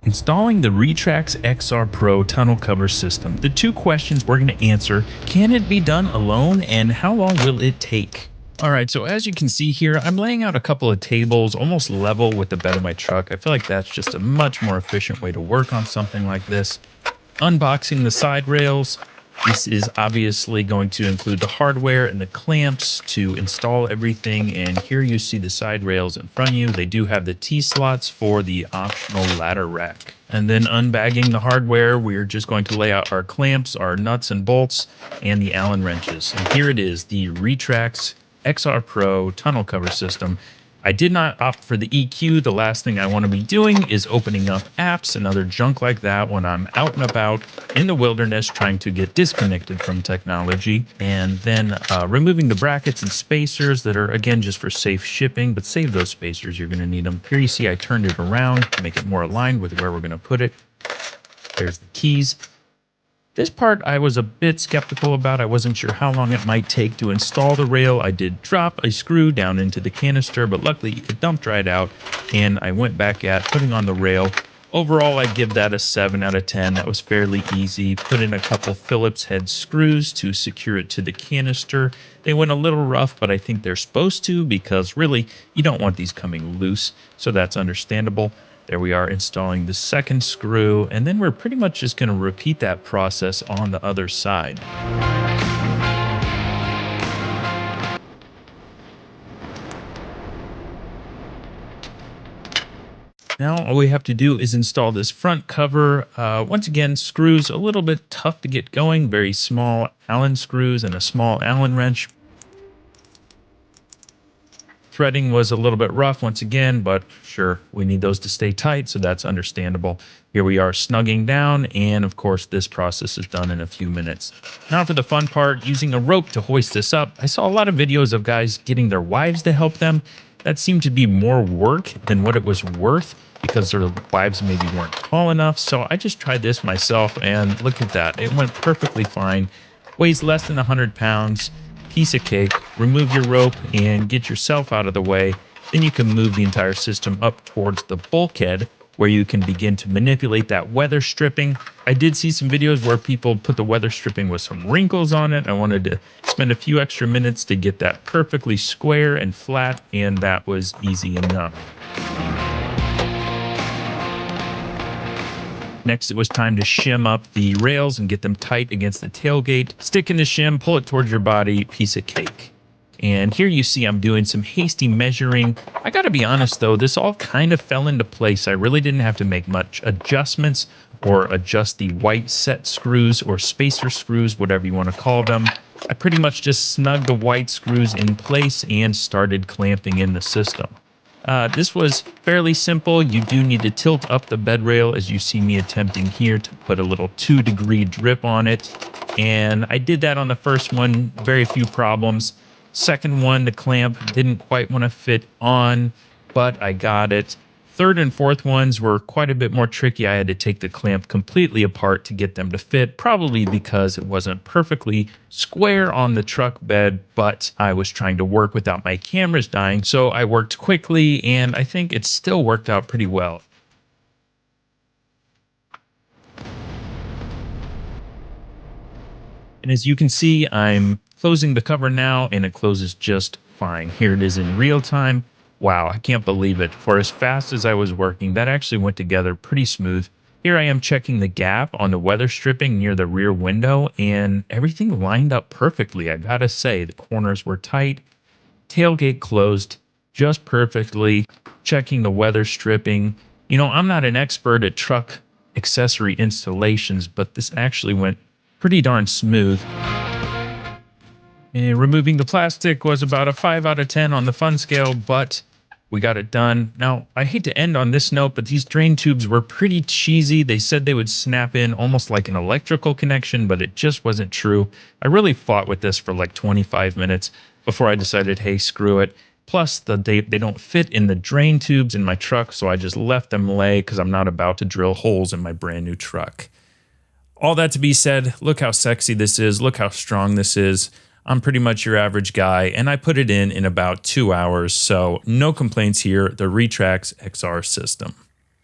Installing the Retrax XR Pro tonneau cover system. The two questions we're going to answer: can it be done alone, and how long will it take? All right, so as you can see here, I'm laying out a couple of tables almost level with the bed of my truck. I feel like that's just a much more efficient way to work on something like this. Unboxing the side rails. This is obviously going to include the hardware and the clamps to install everything. And here you see the side rails in front of you. They do have the T-slots for the optional ladder rack. And then unbagging the hardware, we're just going to lay out our clamps, our nuts and bolts, and the Allen wrenches. And here it is, the Retrax XR Pro tonneau cover system. I did not opt for the EQ. The last thing I want to be doing is opening up apps and other junk like that when I'm out and about in the wilderness trying to get disconnected from technology. And then removing the brackets and spacers that are, again, just for safe shipping, but save those spacers, you're going to need them. Here you see I turned it around to make it more aligned with where we're going to put it. There's the keys. This part I was a bit skeptical about. I wasn't sure how long it might take to install the rail. I did drop a screw down into the canister, but luckily it dumped right out, and I went back at putting on the rail. Overall, I'd give that a 7 out of 10. That was fairly easy. Put in a couple Phillips head screws to secure it to the canister. They went a little rough, but I think they're supposed to, because really, you don't want these coming loose, so that's understandable. There we are installing the second screw, and then we're pretty much just going to repeat that process on the other side. Now all we have to do is install this front cover. Once again, screws a little bit tough to get going, very small Allen screws and a small Allen wrench. Threading was a little bit rough once again, but sure, we need those to stay tight, so that's understandable. Here we are snugging down, and of course this process is done in a few minutes. Now for the fun part, using a rope to hoist this up. I saw a lot of videos of guys getting their wives to help them. That seemed to be more work than what it was worth, because their wives maybe weren't tall enough. So I just tried this myself, and look at that. It went perfectly fine. Weighs less than 100 pounds. Piece of cake. Remove your rope and get yourself out of the way. Then you can move the entire system up towards the bulkhead, where you can begin to manipulate that weather stripping. I did see some videos where people put the weather stripping with some wrinkles on it. I wanted to spend a few extra minutes to get that perfectly square and flat, and that was easy enough. Next, it was time to shim up the rails and get them tight against the tailgate. Stick in the shim, pull it towards your body, piece of cake. And here you see I'm doing some hasty measuring. I gotta be honest though, this all kind of fell into place. I really didn't have to make much adjustments or adjust the white set screws or spacer screws, whatever you want to call them. I pretty much just snugged the white screws in place and started clamping in the system. This was fairly simple. You do need to tilt up the bed rail, as you see me attempting here, to put a little 2-degree drip on it. And I did that on the first one, very few problems. Second one, the clamp didn't quite want to fit on, but I got it. Third and fourth ones were quite a bit more tricky. I had to take the clamp completely apart to get them to fit, probably because it wasn't perfectly square on the truck bed, but I was trying to work without my cameras dying, so I worked quickly, and I think it still worked out pretty well. And as you can see, I'm closing the cover now, and it closes just fine. Here it is in real time. Wow, I can't believe it. For as fast as I was working, that actually went together pretty smooth. Here I am checking the gap on the weather stripping near the rear window, and everything lined up perfectly. I gotta say, the corners were tight, tailgate closed just perfectly. Checking the weather stripping. You know, I'm not an expert at truck accessory installations, but this actually went pretty darn smooth. And removing the plastic was about a 5 out of 10 on the fun scale, but we got it done. Now, I hate to end on this note, but these drain tubes were pretty cheesy. They said they would snap in almost like an electrical connection, but it just wasn't true. I really fought with this for like 25 minutes before I decided, hey, screw it. Plus, they don't fit in the drain tubes in my truck, so I just left them lay because I'm not about to drill holes in my brand new truck. All that to be said, look how sexy this is. Look how strong this is. I'm pretty much your average guy, and I put it in about 2 hours, so no complaints here. The Retrax XR system.